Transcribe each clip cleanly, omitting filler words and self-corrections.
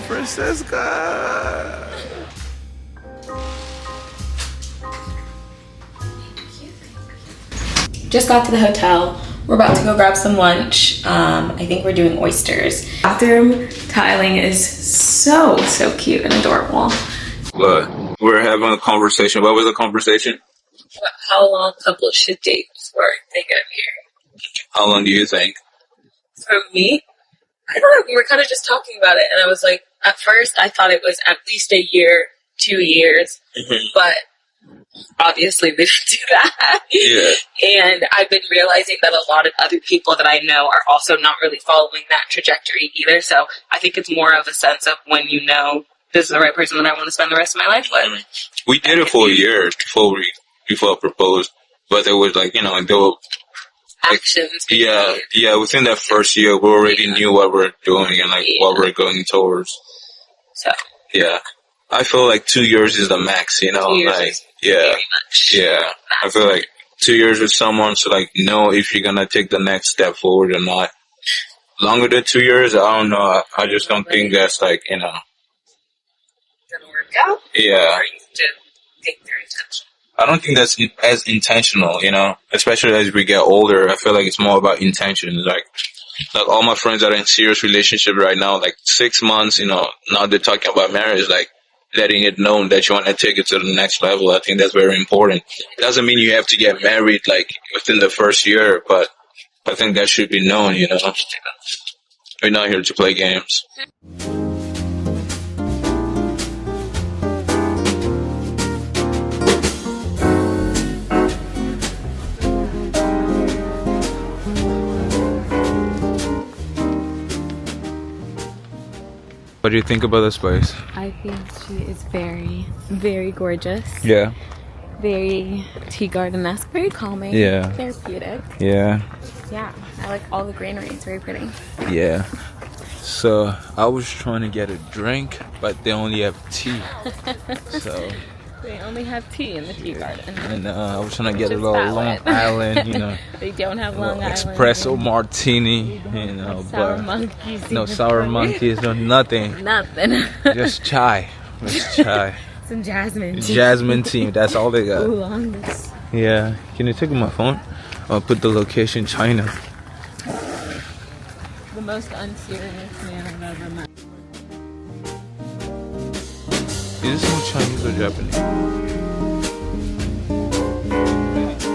Francesca. Just got to the hotel. We're about to go grab some lunch. I think we're doing oysters. Bathroom tiling is so cute and adorable. But we're having a conversation. What was the conversation? About how long couples should date before they get married. How long do you think? For me, I don't know. We were kind of just talking about it, and I was like, at first I thought it was at least a year, 2 years, but obviously they didn't do that. Yeah. And I've been realizing that a lot of other people that I know are also not really following that trajectory either. So I think it's more of a sense of when you know this is the right person that I want to spend the rest of my life with. We did it for a year before I proposed, but it was like, there were Actions. Yeah. Within that first year, we already knew what we're doing and what we're going towards. So yeah, I feel like 2 years is the max. 2 years Yeah. very much. Yeah, I feel like 2 years with someone to know if you're gonna take the next step forward or not. Longer than 2 years, I don't know. I just don't think that's gonna work out. Yeah. Or you have to take their intention. I don't think that's as intentional, especially as we get older. I feel like it's more about intentions. Like all my friends that are in serious relationship right now, 6 months, now they're talking about marriage, letting it known that you want to take it to the next level. I think that's very important. It doesn't mean you have to get married within the first year, but I think that should be known, We're not here to play games. What do you think about this place? I think she is very, very gorgeous. Yeah. Very tea garden-esque, very calming. Yeah. Therapeutic. Yeah. Yeah, I like all the greenery. It's very pretty. Yeah. So I was trying to get a drink, but they only have tea. So they only have tea in the tea garden. And I was trying to get a little Long Island, They don't have Long Island. espresso martini, Sour monkeys. no sour monkeys, no nothing. Nothing. Just chai. Just chai. Some jasmine tea. Jasmine tea. That's all they got. Oolongs. Yeah. Can you take my phone? I'll put the location China. The most unserious man I've ever met. Is this more Chinese or Japanese?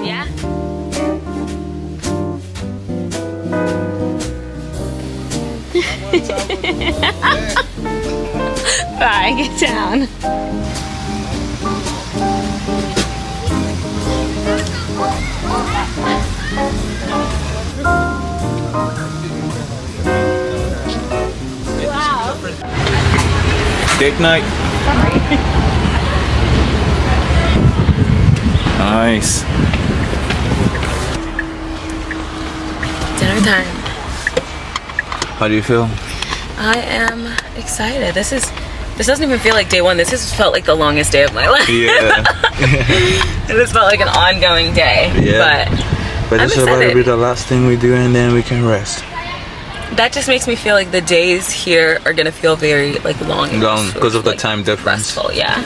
Yeah. Bye, get down. Wow. Date night. Nice. Dinner time. How do you feel? I am excited. This doesn't even feel like day one. This has felt like the longest day of my life. Yeah. It has felt like an ongoing day. Yeah. But I'm this is about to excited. be the last thing we do, and then we can rest. That just makes me feel like the days here are gonna feel very long. Long because of the time difference. Restful, yeah.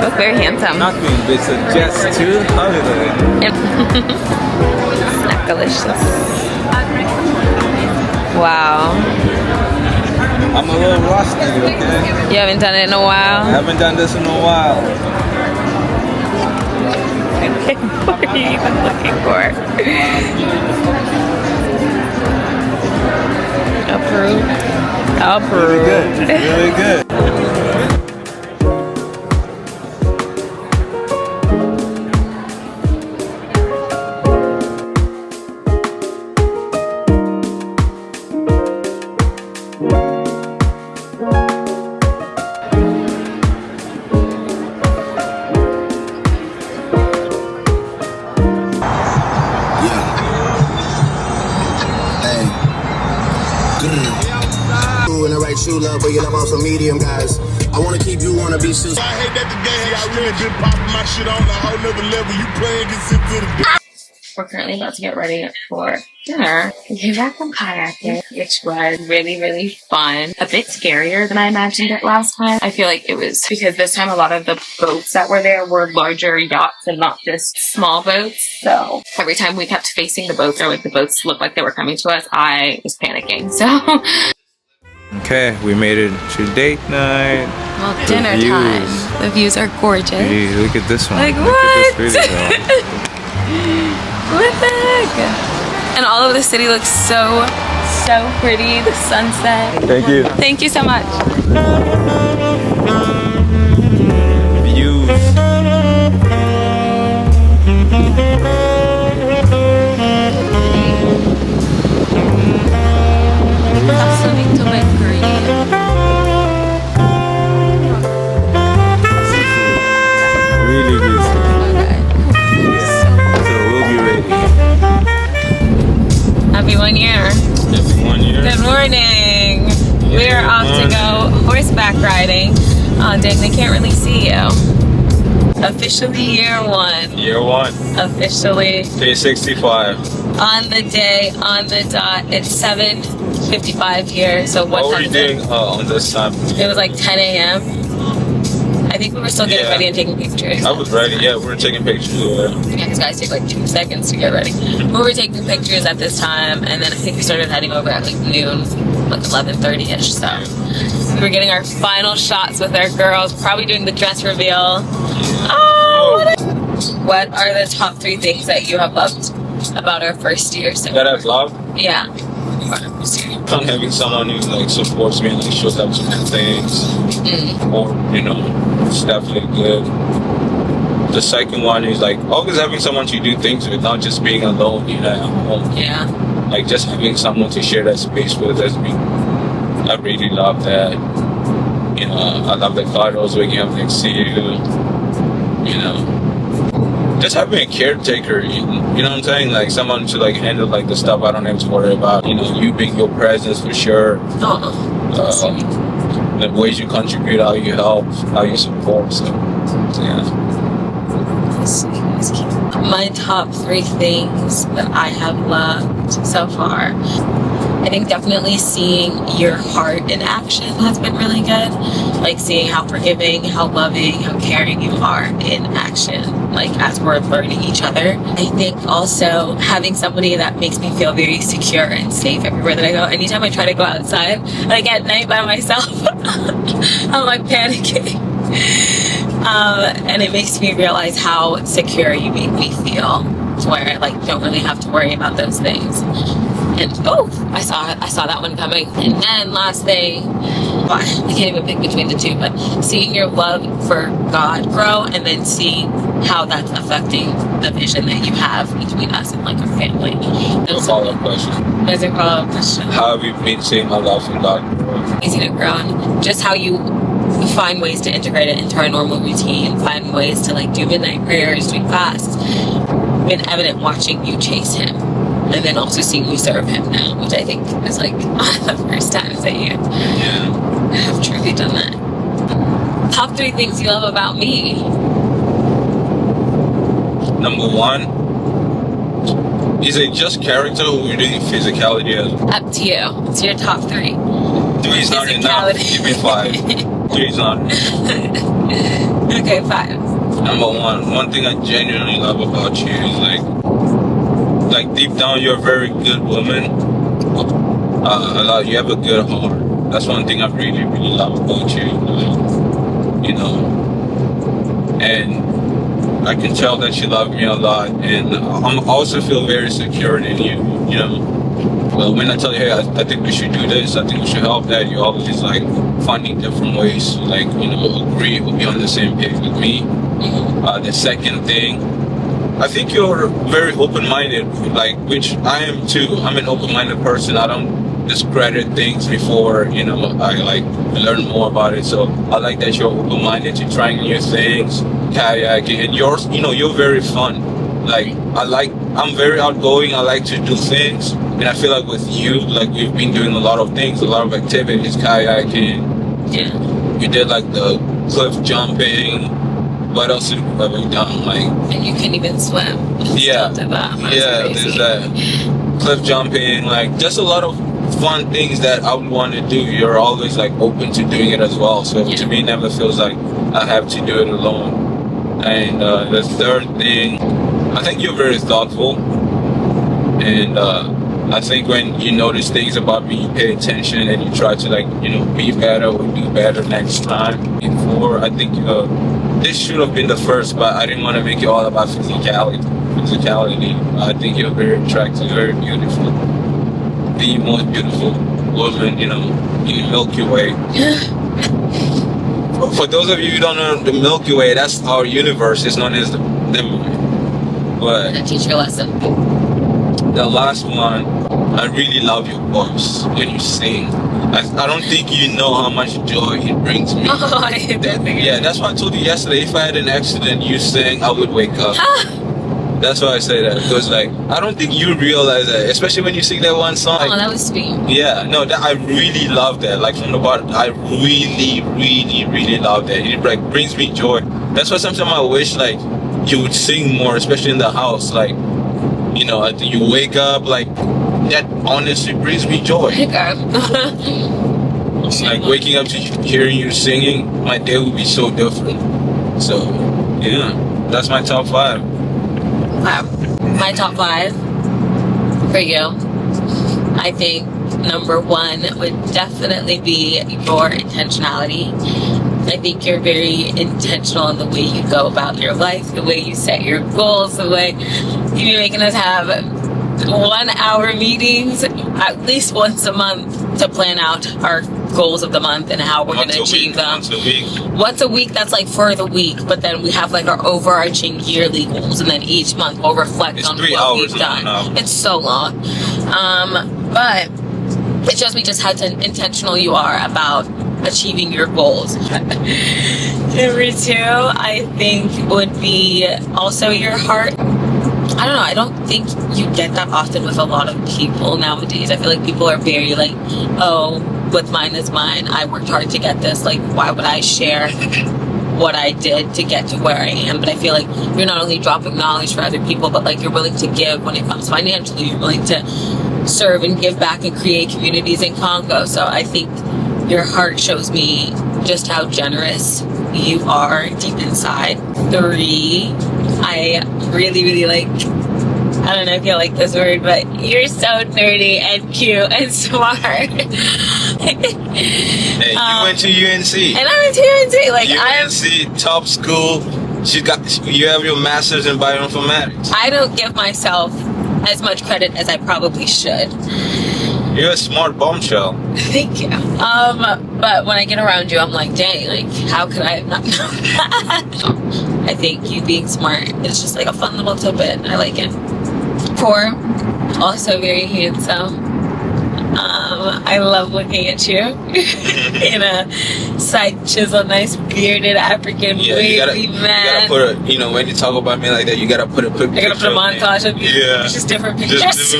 Both very handsome. Nothing, it's just too holiday. Snack delicious. Wow. I'm a little rusty, okay? You haven't done it in a while? I haven't done this in a while. What are you even looking for? Approved. Really good. Really good. In the right shoe love, but you love off some medium guys. I wanna keep you on a beach shoes. I hate that today. I really been popping my shit on a whole nother level. You playing get sent to the. We're currently about to get ready for dinner. We came back from kayaking, which was really, really fun. A bit scarier than I imagined it last time. I feel like it was because this time a lot of the boats that were there were larger yachts and not just small boats. So every time we kept facing the boats or like the boats looked like they were coming to us, I was panicking. So Okay, we made it to date night. well, dinner time. The views are gorgeous. Jeez, look at this one. Like, look what? At this video. What the heck? And all of the city looks so pretty. The sunset. Thank you. Thank you so much. Views. Absolutely great. Really good. Happy 1 year. Happy 1 year. Good morning. We are off to go horseback riding. Oh, dang, they can't really see you. Officially year 1. Year 1. Officially. Day 65. On the day, on the dot. It's 7:55 here. So What were time you is it? doing on this time? It was like 10 a.m. I think we were still getting Yeah. ready and taking pictures. I was ready. Yeah, we were taking pictures. Yeah, these guys take like 2 seconds to get ready. We were taking pictures at this time, and then I think we started heading over at like noon, like 11:30ish. So we were getting our final shots with our girls, probably doing the dress reveal. Oh, what are the top 3 things that you have loved about our first year? So That I've loved. yeah. I'm having someone who like supports me and like shows up to my things, or you know, it's definitely good. The second one is like always having someone to do things with, not just being alone, you know, at home. Yeah. Like just having someone to share that space with has been. I really love that. You know, I love the cuddles, waking up next to you. You know, just having a caretaker. You know what I'm saying? Like someone to like handle like the stuff I don't have to worry about. You know, you being your presence for sure. The ways you contribute, how you help, how you support. So yeah. My top 3 things that I have loved so far. I think definitely seeing your heart in action has been really good. Like seeing how forgiving, how loving, how caring you are in action, like as we're learning each other. I think also having somebody that makes me feel very secure and safe everywhere that I go. Anytime I try to go outside, like at night by myself, I'm like panicking. And it makes me realize how secure you make me feel, to where I like don't really have to worry about those things. And I saw that one coming. And then last thing, I can't even pick between the 2, but seeing your love for God grow, and then seeing how that's affecting the vision that you have between us and like our family. A follow-up question. There's a follow-up question. How have you been seeing my love for God grow? Easy to grow, and just how you find ways to integrate it into our normal routine, find ways to like do midnight prayers, do fasts. Been evident watching you chase him, and then also seeing you serve him now, which I think is like one of the first times that you have truly done that. Top 3 things you love about me. Number 1, is it just character or we're doing physicality as well? Up to you. It's your top 3. 3 is not enough. Give me 5. 3 is not enough. Okay, 5. Number 1 thing I genuinely love about you is like deep down you're a very good woman. You have a good heart. That's one thing I really, really love about you. You know, and I can tell that you love me a lot, and I also feel very secure in you. You know. Well, when I tell you, hey, I think we should do this, I think we should help that, you're always like finding different ways to like, you know, agree or be on the same page with me. The second thing, I think you're very open-minded, like, which I am too. I'm an open-minded person. I don't discredit things before, you know, I like learn more about it. So I like that you're open-minded to trying new things, kayaking, and you're very fun. Like, I'm very outgoing. I like to do things. And I feel like with you, like you've been doing a lot of things, a lot of activities, kayaking. Yeah. You did like the cliff jumping. What else have you ever done? Like, and you couldn't even swim. Yeah. Did that. There's that. Cliff jumping, like just a lot of fun things that I would want to do. You're always like open to doing it as well. So to me, it never feels like I have to do it alone. And the third thing, I think you're very thoughtful. And I think when you notice things about me, you pay attention and you try to like, be better or do better next time. Before, I think this should have been the first, but I didn't want to make it all about physicality. I think you're very attractive, very beautiful. The most beautiful woman, in the Milky Way. For those of you who don't know the Milky Way, that's our universe. It's known as the But I'll teach you a lesson. The last one, I really love your voice when you sing. I don't think you know how much joy it brings me. Oh, I hate that thing. Yeah, that's why I told you yesterday, if I had an accident, you sang, I would wake up. That's why I say that, because like, I don't think you realize that, especially when you sing that one song. Oh, that was sweet. Yeah, no, I really love that. Like from the bottom, I really, really, really love that. It like brings me joy. That's why sometimes I wish like you would sing more, especially in the house. Like, you wake up, like that honestly brings me joy. Like waking up to hearing you singing, my day would be so different. So, yeah, that's my top 5. Wow. My top 5 for you, I think number 1 would definitely be your intentionality. I think you're very intentional in the way you go about your life, the way you set your goals, the way you're making us have 1-hour meetings at least once a month to plan out our goals of the month and how we're going to achieve them. Once a week, that's like for the week, but then we have like our overarching yearly goals, and then each month we'll reflect on what we've done. It's so long. But it shows me just how intentional you are about achieving your goals. Number 2, I think would be also your heart. I don't know, I don't think you get that often with a lot of people nowadays. I feel like people are very like, oh, what's mine is mine. I worked hard to get this. Like, why would I share what I did to get to where I am? But I feel like you're not only dropping knowledge for other people, but like you're willing to give when it comes financially. You're willing to serve and give back and create communities in Congo. So I think your heart shows me just how generous you are deep inside. 3, I really, really like, I don't know if you like this word, but you're so nerdy and cute and smart. Hey, you went to UNC. And I went to UNC. Like, UNC, top school. You have your master's in bioinformatics. I don't give myself as much credit as I probably should. You're a smart bombshell. Thank you. But when I get around you, I'm like, dang, like, how could I have not known that? I think you being smart is just like a fun little tidbit. I like it. 4, also very handsome. I love looking at you in a side chisel, nice bearded African wavy man. You gotta put when you talk about me like that, you gotta put a picture. I gotta put a montage of you. Yeah. It's just different pictures.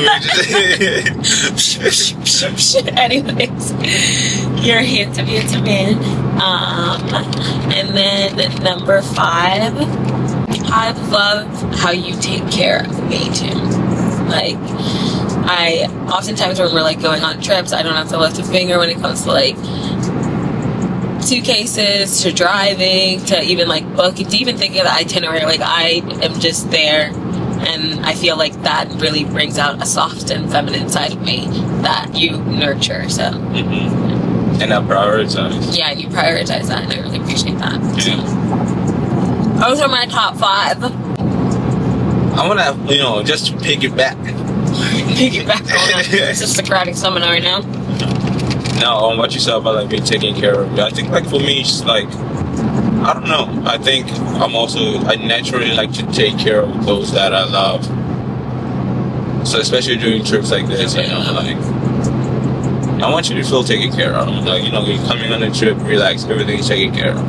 Anyways, you're a handsome, handsome man. And then number 5, I love how you take care of me too. Like, I oftentimes when we're like going on trips, I don't have to lift a finger when it comes to like suitcases, to driving, to even like booking, to even thinking of the itinerary. Like, I am just there, and I feel like that really brings out a soft and feminine side of me that you nurture. So and I prioritize. Yeah, and you prioritize that, and I really appreciate that. Yeah. Those are my top 5. I want to, just to piggyback. Piggyback on a Socratic seminar right now. Now, on what you said about like me taking care of you, I think like for me, it's like, I don't know. I think I naturally like to take care of those that I love. So especially during trips like this, like, I want you to feel taken care of. Like, you're coming on a trip, relax, everything's taken care of.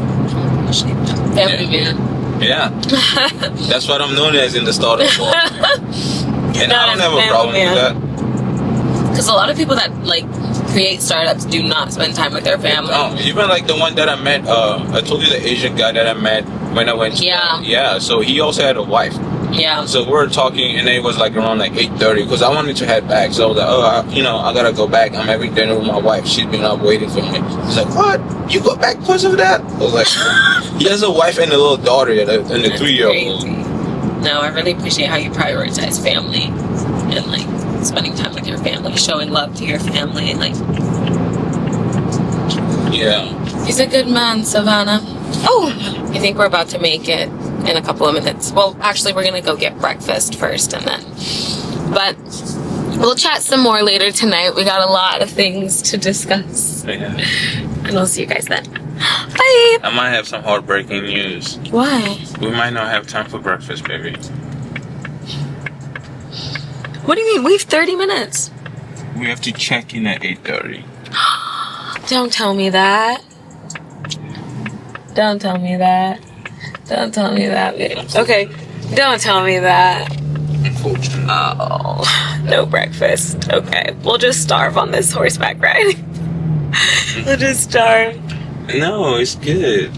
Family man. Yeah. That's what I'm known as in the startup world. And I don't have a problem with that. Because a lot of people that like create startups do not spend time with their family. Oh, even like the one that I met, I told you the Asian guy that I met when I went to so he also had a wife. Yeah. So we were talking, and it was like around like 8:30 because I wanted to head back. So I was like, I gotta go back. I'm having dinner with my wife. She's been up waiting for me. He's like, what? You go back because of that? I was like, he has a wife and a little daughter and a 3-year-old. No, I really appreciate how you prioritize family and like spending time with your family, showing love to your family. Like, yeah. He's a good man, Savannah. Oh, I think we're about to make it in a couple of minutes. Well, actually, we're gonna go get breakfast first and then. But we'll chat some more later tonight. We got a lot of things to discuss. Yeah. And I'll see you guys then. Bye! I might have some heartbreaking news. Why? We might not have time for breakfast, baby. What do you mean? We have 30 minutes. We have to check in at 8:30. Don't tell me that. Don't tell me that. Don't tell me that, bitch. Okay. Don't tell me that. Unfortunately. Oh, no breakfast. Okay. We'll just starve on this horseback ride. We'll just starve. No, it's good.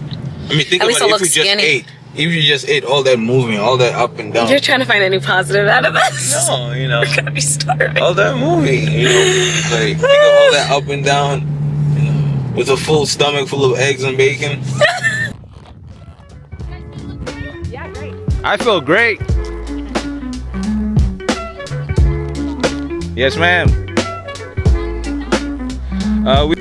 I mean, think At about least it. I'll If look we just skinny. ate. If you just ate all that moving, all that up and down. You're trying to find any positive out of this? No, you know. We're gonna be starving. All that moving, you know. Like, think of all that up and down. You know, with a full stomach full of eggs and bacon. Yeah, great. I feel great. Yes, ma'am. We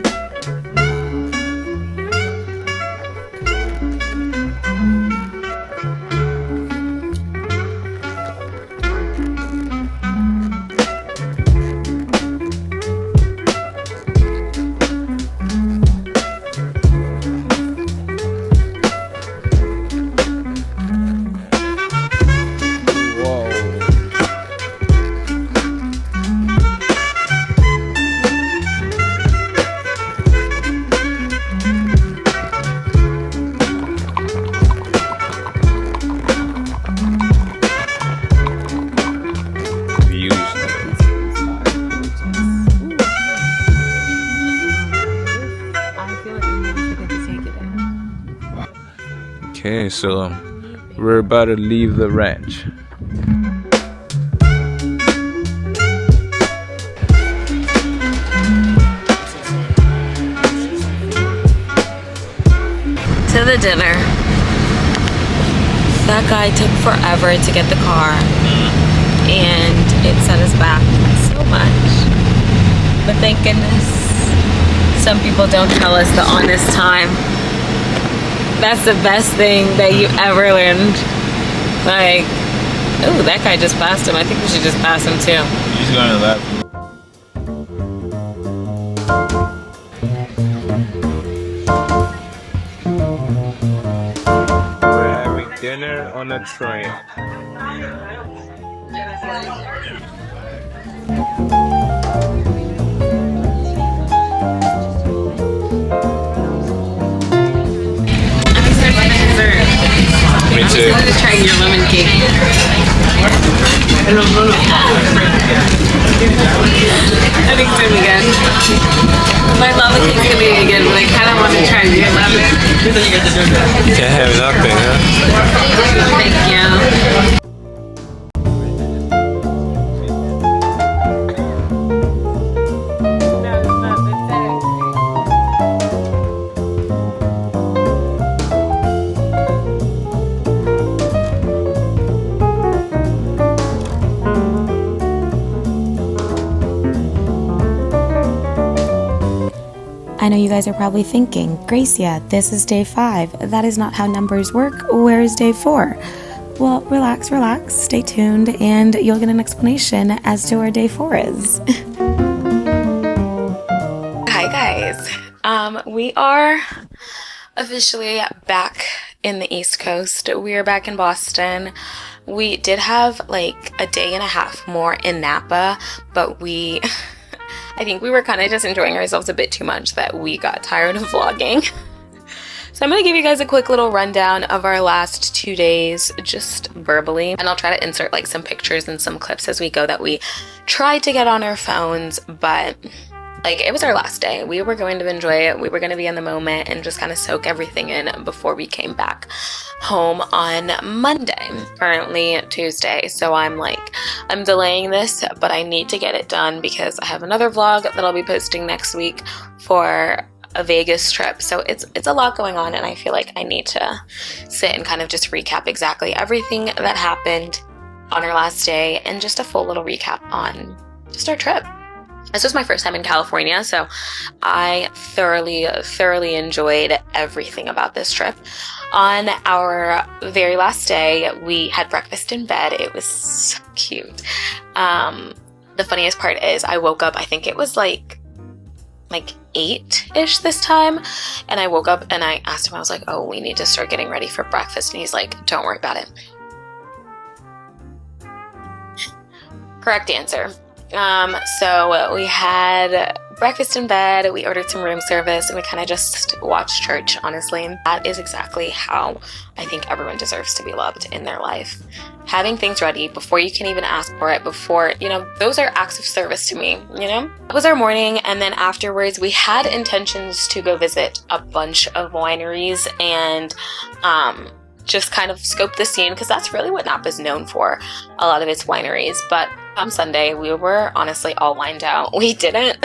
Okay, so we're about to leave the ranch. To the dinner. That guy took forever to get the car, and it set us back so much. But thank goodness some people don't tell us the honest time. That's the best thing that you ever learned. Like, oh, that guy just passed him. I think we should just pass him too. He's going to that. We're having dinner on a train. Me too. I'm gonna try your lemon cake. I think it's gonna be good. My lava cake's gonna be good, but I kinda want to try your lemon. You can't have nothing, huh? Thank you. I know you guys are probably thinking, Gracia, this is day 5. That is not how numbers work. Where is day 4? Well, relax, stay tuned, and you'll get an explanation as to where day 4 is. Hi guys. We are officially back in the East Coast. We are back in Boston. We did have like a day and a half more in Napa, but I think we were kind of just enjoying ourselves a bit too much that we got tired of vlogging. So I'm going to give you guys a quick little rundown of our last 2 days, just verbally. And I'll try to insert like some pictures and some clips as we go that we tried to get on our phones, but like, it was our last day. We were going to enjoy it. We were going to be in the moment and just kind of soak everything in before we came back home on Monday. Currently Tuesday, so I'm delaying this, but I need to get it done because I have another vlog that I'll be posting next week for a Vegas trip. So it's a lot going on, and I feel like I need to sit and kind of just recap exactly everything that happened on our last day and just a full little recap on just our trip. This was my first time in California, so I thoroughly enjoyed everything about this trip. On our very last day, we had breakfast in bed. It was so cute. The funniest part is I woke up, I think it was like 8-ish this time, and I woke up and I asked him, I was like, oh, we need to start getting ready for breakfast, and he's like, don't worry about it. Correct answer. So we had breakfast in bed, we ordered some room service, and we kind of just watched church, honestly. And that is exactly how I think everyone deserves to be loved in their life. Having things ready before you can even ask for it, before, those are acts of service to me, That was our morning, and then afterwards we had intentions to go visit a bunch of wineries and, just kind of scope the scene, because that's really what Napa is known for, a lot of its wineries. But on Sunday, we were honestly all wined out. We didn't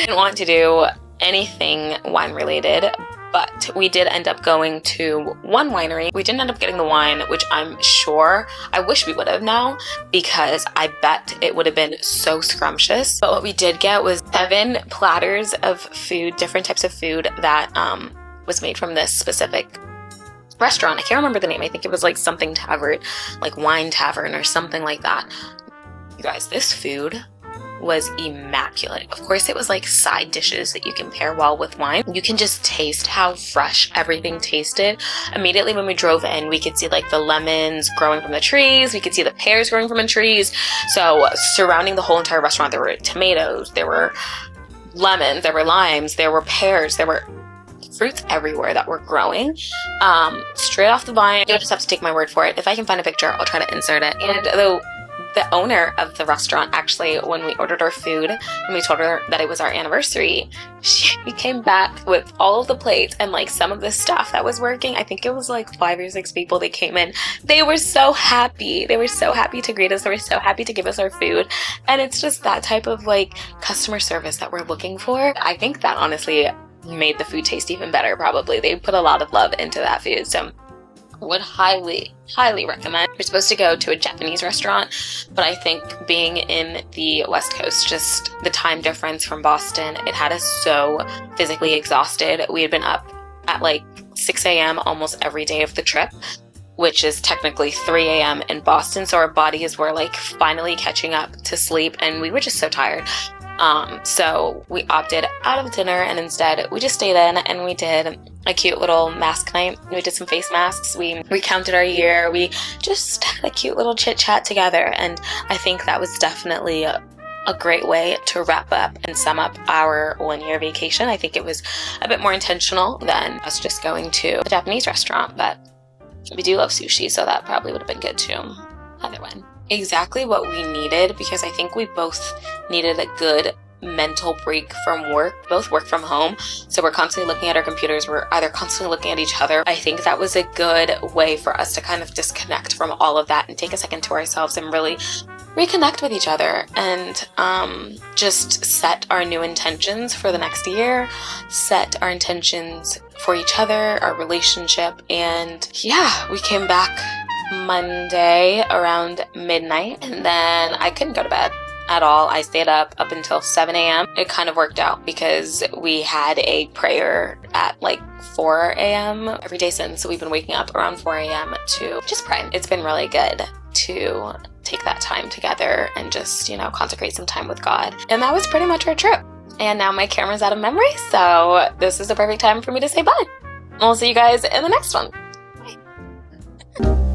want to do anything wine related, but we did end up going to one winery. We didn't end up getting the wine, which I'm sure, I wish we would have now, because I bet it would have been so scrumptious. But what we did get was 7 platters of food, different types of food that was made from this specific restaurant. I can't remember the name. I think it was like something tavern, like wine tavern or something like that. You guys, this food was immaculate. Of course, it was like side dishes that you can pair well with wine. You can just taste how fresh everything tasted. Immediately when we drove in, we could see like the lemons growing from the trees. We could see the pears growing from the trees. So surrounding the whole entire restaurant, there were tomatoes, there were lemons, there were limes, there were pears, there were fruits everywhere that were growing straight off the vine. You'll just have to take my word for it. If I can find a picture, I'll try to insert it. And the owner of the restaurant, actually, when we ordered our food and we told her that it was our anniversary, she came back with all of the plates and like some of the stuff that was working. I think it was like 5 or 6 people that came in. They were so happy. They were so happy to greet us. They were so happy to give us our food. And it's just that type of like customer service that we're looking for. I think that honestly made the food taste even better. Probably they put a lot of love into that food, so would highly recommend. We're supposed to go to a Japanese restaurant, but I think being in the West Coast, just the time difference from Boston, it had us so physically exhausted. We had been up at like 6 a.m. almost every day of the trip, which is technically 3 a.m. in Boston, so our bodies were like finally catching up to sleep, and we were just so tired. So we opted out of dinner, and instead we just stayed in and we did a cute little mask night. We did some face masks. We recounted our year. We just had a cute little chit chat together. And I think that was definitely a great way to wrap up and sum up our 1-year vacation. I think it was a bit more intentional than us just going to a Japanese restaurant, but we do love sushi, so that probably would have been good too. Either way. Exactly what we needed, because I think we both needed a good mental break from work. Both work from home, so we're constantly looking at our computers. We're either constantly looking at each other. I think that was a good way for us to kind of disconnect from all of that and take a second to ourselves and really reconnect with each other and just set our new intentions for the next year, set our intentions for each other, our relationship. And yeah, we came back Monday around midnight, and then I couldn't go to bed at all. I stayed up until 7 a.m. It kind of worked out because we had a prayer at like 4 a.m. every day since, so we've been waking up around 4 a.m. to just pray. It's been really good to take that time together and just, consecrate some time with God. And that was pretty much our trip. And now my camera's out of memory, so this is the perfect time for me to say bye. We'll see you guys in the next one. Bye.